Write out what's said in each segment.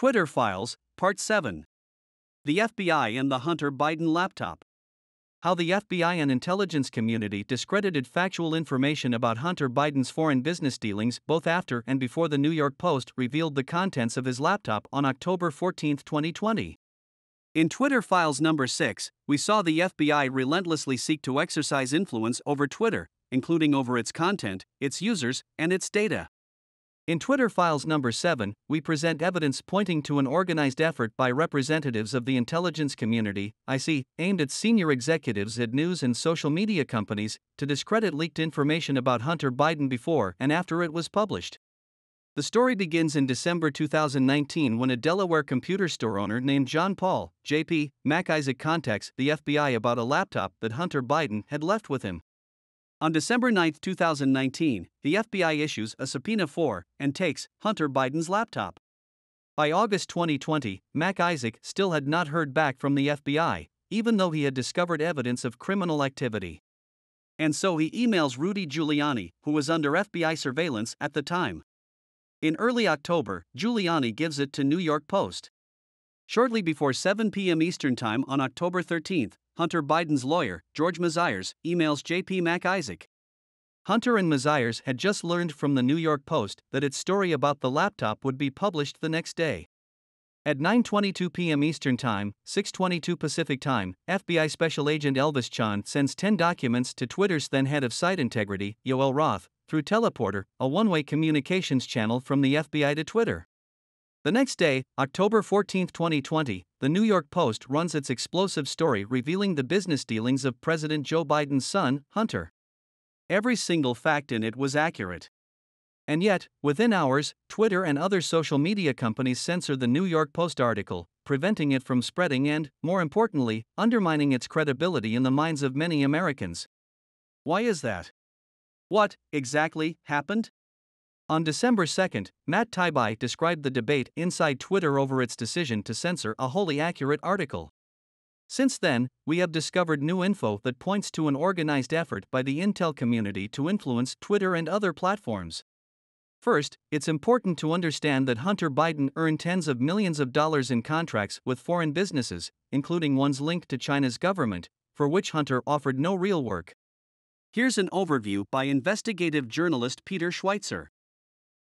Twitter Files, Part 7. The FBI and the Hunter Biden Laptop. How the FBI and intelligence community discredited factual information about Hunter Biden's foreign business dealings both after and before the New York Post revealed the contents of his laptop on October 14, 2020. In Twitter Files number 6, we saw the FBI relentlessly seek to exercise influence over Twitter, including over its content, its users, and its data. In Twitter Files number 7, we present evidence pointing to an organized effort by representatives of the intelligence community, IC, aimed at senior executives at news and social media companies, to discredit leaked information about Hunter Biden before and after it was published. The story begins in December 2019 when a Delaware computer store owner named John Paul, J.P. MacIsaac contacts the FBI about a laptop that Hunter Biden had left with him. On December 9, 2019, the FBI issues a subpoena for and takes Hunter Biden's laptop. By August 2020, MacIsaac still had not heard back from the FBI, even though he had discovered evidence of criminal activity. And so he emails Rudy Giuliani, who was under FBI surveillance at the time. In early October, Giuliani gives it to New York Post. Shortly before 7 p.m. Eastern Time on October 13, Hunter Biden's lawyer, George Mazires, emails J.P. MacIsaac. Hunter and Mazires had just learned from the New York Post that its story about the laptop would be published the next day. At 9:22 p.m. Eastern Time, 6:22 Pacific Time, FBI Special Agent Elvis Chan sends 10 documents to Twitter's then head of site integrity, Yoel Roth, through Teleporter, a one-way communications channel from the FBI to Twitter. The next day, October 14, 2020, the New York Post runs its explosive story revealing the business dealings of President Joe Biden's son, Hunter. Every single fact in it was accurate. And yet, within hours, Twitter and other social media companies censor the New York Post article, preventing it from spreading and, more importantly, undermining its credibility in the minds of many Americans. Why is that? What, exactly, happened? On December 2, Matt Taibbi described the debate inside Twitter over its decision to censor a wholly accurate article. Since then, we have discovered new info that points to an organized effort by the intel community to influence Twitter and other platforms. First, it's important to understand that Hunter Biden earned tens of millions of dollars in contracts with foreign businesses, including ones linked to China's government, for which Hunter offered no real work. Here's an overview by investigative journalist Peter Schweitzer.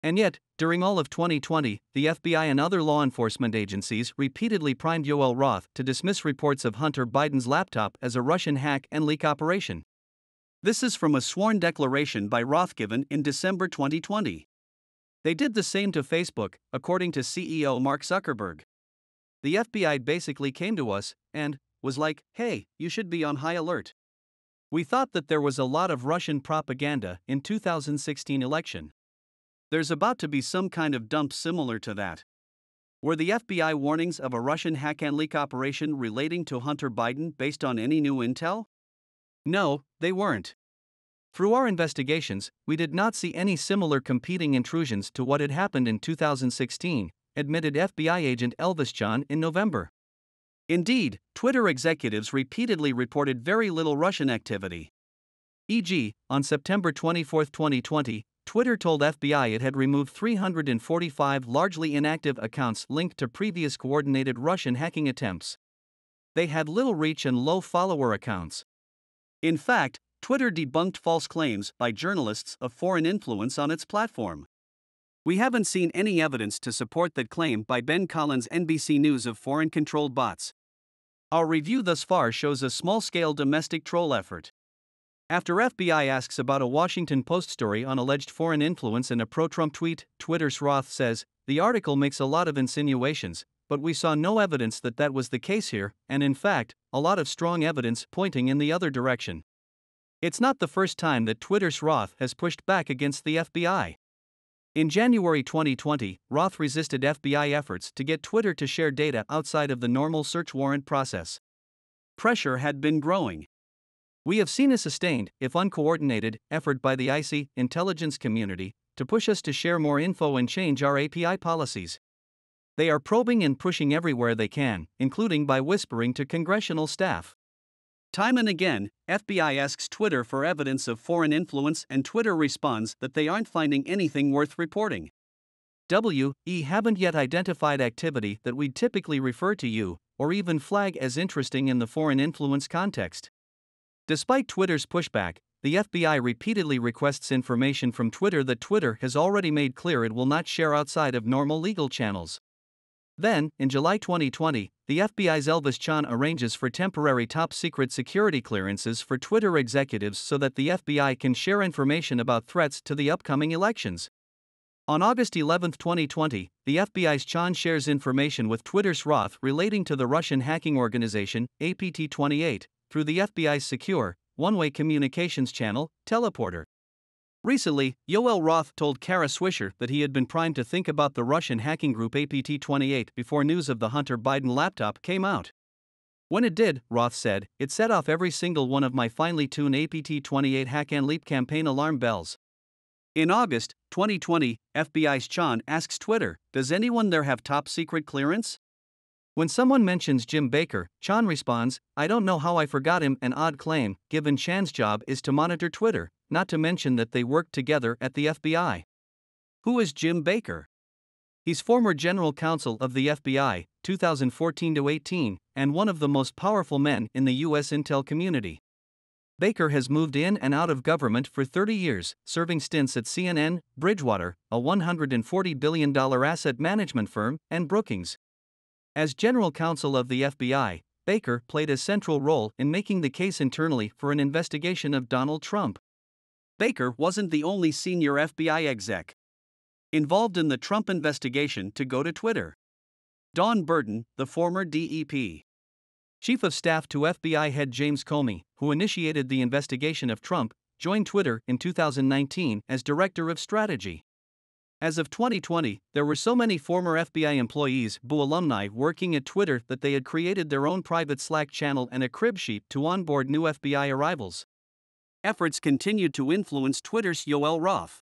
And yet, during all of 2020, the FBI and other law enforcement agencies repeatedly primed Yoel Roth to dismiss reports of Hunter Biden's laptop as a Russian hack and leak operation. This is from a sworn declaration by Roth given in December 2020. They did the same to Facebook, according to CEO Mark Zuckerberg. The FBI basically came to us and was like, "Hey, you should be on high alert. We thought that there was a lot of Russian propaganda in 2016 election. There's about to be some kind of dump similar to that." Were the FBI warnings of a Russian hack and leak operation relating to Hunter Biden based on any new intel? No, they weren't. Through our investigations, we did not see any similar competing intrusions to what had happened in 2016, admitted FBI agent Elvis Chan in November. Indeed, Twitter executives repeatedly reported very little Russian activity. E.g., on September 24, 2020, Twitter told FBI it had removed 345 largely inactive accounts linked to previous coordinated Russian hacking attempts. They had little reach and low follower accounts. In fact, Twitter debunked false claims by journalists of foreign influence on its platform. We haven't seen any evidence to support that claim by Ben Collins' NBC News of foreign-controlled bots. Our review thus far shows a small-scale domestic troll effort. After FBI asks about a Washington Post story on alleged foreign influence in a pro-Trump tweet, Twitter's Roth says, "The article makes a lot of insinuations, but we saw no evidence that that was the case here, and in fact, a lot of strong evidence pointing in the other direction." It's not the first time that Twitter's Roth has pushed back against the FBI. In January 2020, Roth resisted FBI efforts to get Twitter to share data outside of the normal search warrant process. Pressure had been growing. We have seen a sustained, if uncoordinated, effort by the IC intelligence community to push us to share more info and change our API policies. They are probing and pushing everywhere they can, including by whispering to congressional staff. Time and again, FBI asks Twitter for evidence of foreign influence and Twitter responds that they aren't finding anything worth reporting. We haven't yet identified activity that we'd typically refer to you, or even flag as interesting in the foreign influence context. Despite Twitter's pushback, the FBI repeatedly requests information from Twitter that Twitter has already made clear it will not share outside of normal legal channels. Then, in July 2020, the FBI's Elvis Chan arranges for temporary top-secret security clearances for Twitter executives so that the FBI can share information about threats to the upcoming elections. On August 11, 2020, the FBI's Chan shares information with Twitter's Roth relating to the Russian hacking organization, APT28, through the FBI's secure, one-way communications channel, Teleporter. Recently, Yoel Roth told Kara Swisher that he had been primed to think about the Russian hacking group APT28 before news of the Hunter Biden laptop came out. When it did, Roth said, it set off every single one of my finely tuned APT28 hack and leap campaign alarm bells. In August 2020, FBI's Chan asks Twitter, does anyone there have top secret clearance? When someone mentions Jim Baker, Chan responds, I don't know how I forgot him, an odd claim, given Chan's job is to monitor Twitter, not to mention that they worked together at the FBI. Who is Jim Baker? He's former general counsel of the FBI, 2014-18, and one of the most powerful men in the U.S. intel community. Baker has moved in and out of government for 30 years, serving stints at CNN, Bridgewater, a $140 billion asset management firm, and Brookings. As general counsel of the FBI, Baker played a central role in making the case internally for an investigation of Donald Trump. Baker wasn't the only senior FBI exec involved in the Trump investigation to go to Twitter. Don Burton, the former DEP Chief of Staff to FBI head James Comey, who initiated the investigation of Trump, joined Twitter in 2019 as Director of Strategy. As of 2020, there were so many former FBI employees, BU alumni, working at Twitter that they had created their own private Slack channel and a crib sheet to onboard new FBI arrivals. Efforts continued to influence Twitter's Yoel Roth.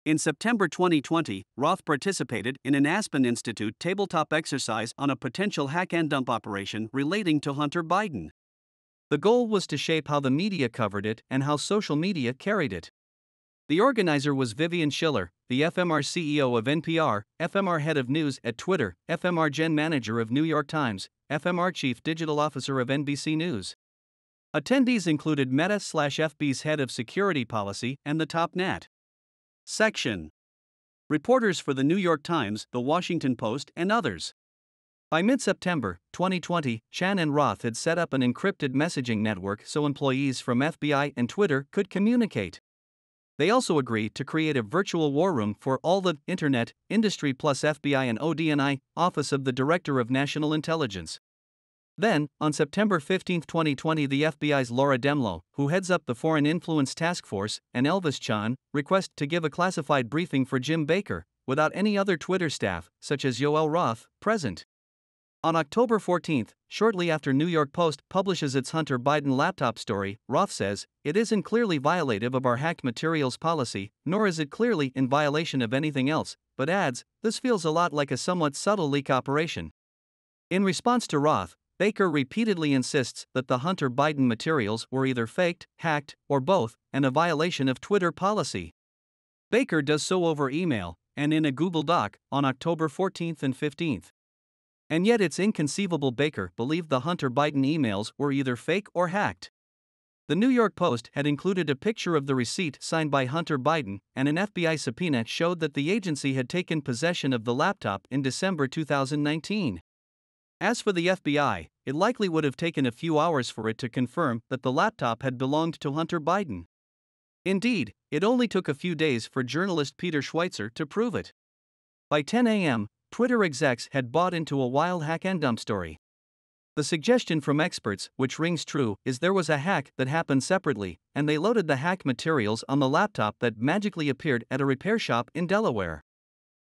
In September 2020, Roth participated in an Aspen Institute tabletop exercise on a potential hack and dump operation relating to Hunter Biden. The goal was to shape how the media covered it and how social media carried it. The organizer was Vivian Schiller, the FMR CEO of NPR, FMR head of news at Twitter, FMR Gen manager of New York Times, FMR chief digital officer of NBC News. Attendees included Meta/FB's head of security policy and the top NAT section reporters for the New York Times, the Washington Post, and others. By mid-September 2020, Chan and Roth had set up an encrypted messaging network so employees from FBI and Twitter could communicate. They also agreed to create a virtual war room for all the Internet industry plus FBI and ODNI, Office of the Director of National Intelligence. Then, on September 15, 2020, the FBI's Laura Demlow, who heads up the Foreign Influence Task Force, and Elvis Chan, request to give a classified briefing for Jim Baker, without any other Twitter staff, such as Yoel Roth, present. On October 14, shortly after New York Post publishes its Hunter Biden laptop story, Roth says, it isn't clearly violative of our hacked materials policy, nor is it clearly in violation of anything else, but adds, this feels a lot like a somewhat subtle leak operation. In response to Roth, Baker repeatedly insists that the Hunter Biden materials were either faked, hacked, or both, and a violation of Twitter policy. Baker does so over email, and in a Google Doc, on October 14 and 15. And yet it's inconceivable Baker believed the Hunter Biden emails were either fake or hacked. The New York Post had included a picture of the receipt signed by Hunter Biden, and an FBI subpoena showed that the agency had taken possession of the laptop in December 2019. As for the FBI, it likely would have taken a few hours for it to confirm that the laptop had belonged to Hunter Biden. Indeed, it only took a few days for journalist Peter Schweitzer to prove it. By 10 a.m., Twitter execs had bought into a wild hack and dump story. The suggestion from experts, which rings true, is there was a hack that happened separately, and they loaded the hack materials on the laptop that magically appeared at a repair shop in Delaware.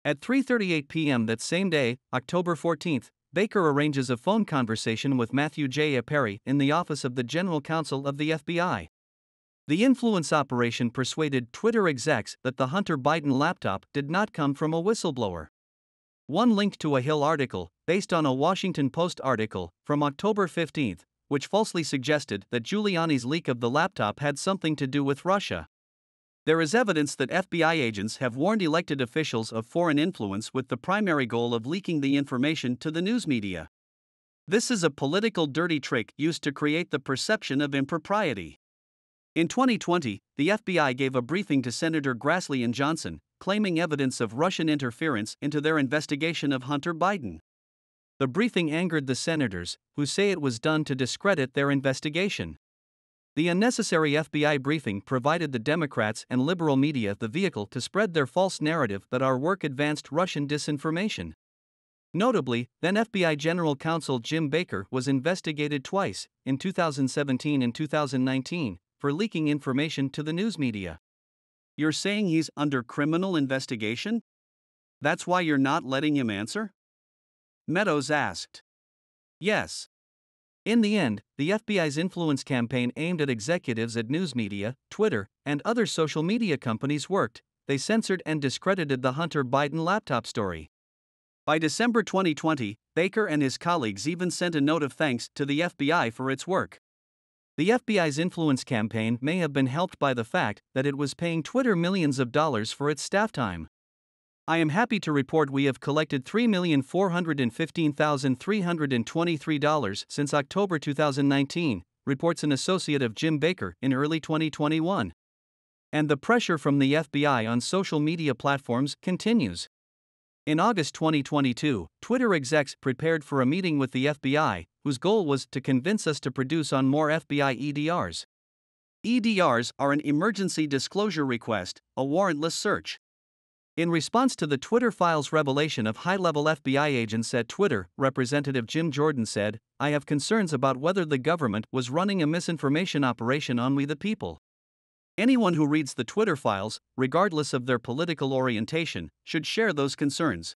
At 3:38 p.m. that same day, October 14, Baker arranges a phone conversation with Matthew J. Perry in the office of the General Counsel of the FBI. The influence operation persuaded Twitter execs that the Hunter Biden laptop did not come from a whistleblower. One linked to a Hill article, based on a Washington Post article, from October 15, which falsely suggested that Giuliani's leak of the laptop had something to do with Russia. There is evidence that FBI agents have warned elected officials of foreign influence with the primary goal of leaking the information to the news media. This is a political dirty trick used to create the perception of impropriety. In 2020, the FBI gave a briefing to Senator Grassley and Johnson, claiming evidence of Russian interference into their investigation of Hunter Biden. The briefing angered the senators, who say it was done to discredit their investigation. The unnecessary FBI briefing provided the Democrats and liberal media the vehicle to spread their false narrative that our work advanced Russian disinformation. Notably, then FBI General Counsel Jim Baker was investigated twice, in 2017 and 2019, for leaking information to the news media. You're saying he's under criminal investigation? That's why you're not letting him answer? Meadows asked. Yes. In the end, the FBI's influence campaign aimed at executives at news media, Twitter, and other social media companies worked. They censored and discredited the Hunter Biden laptop story. By December 2020, Baker and his colleagues even sent a note of thanks to the FBI for its work. The FBI's influence campaign may have been helped by the fact that it was paying Twitter millions of dollars for its staff time. I am happy to report we have collected $3,415,323 since October 2019, reports an associate of Jim Baker in early 2021. And the pressure from the FBI on social media platforms continues. In August 2022, Twitter execs prepared for a meeting with the FBI, whose goal was to convince us to produce on more FBI EDRs. EDRs are an emergency disclosure request, a warrantless search. In response to the Twitter files revelation of high-level FBI agents at Twitter, Representative Jim Jordan said, "I have concerns about whether the government was running a misinformation operation on we the people. Anyone who reads the Twitter files, regardless of their political orientation, should share those concerns."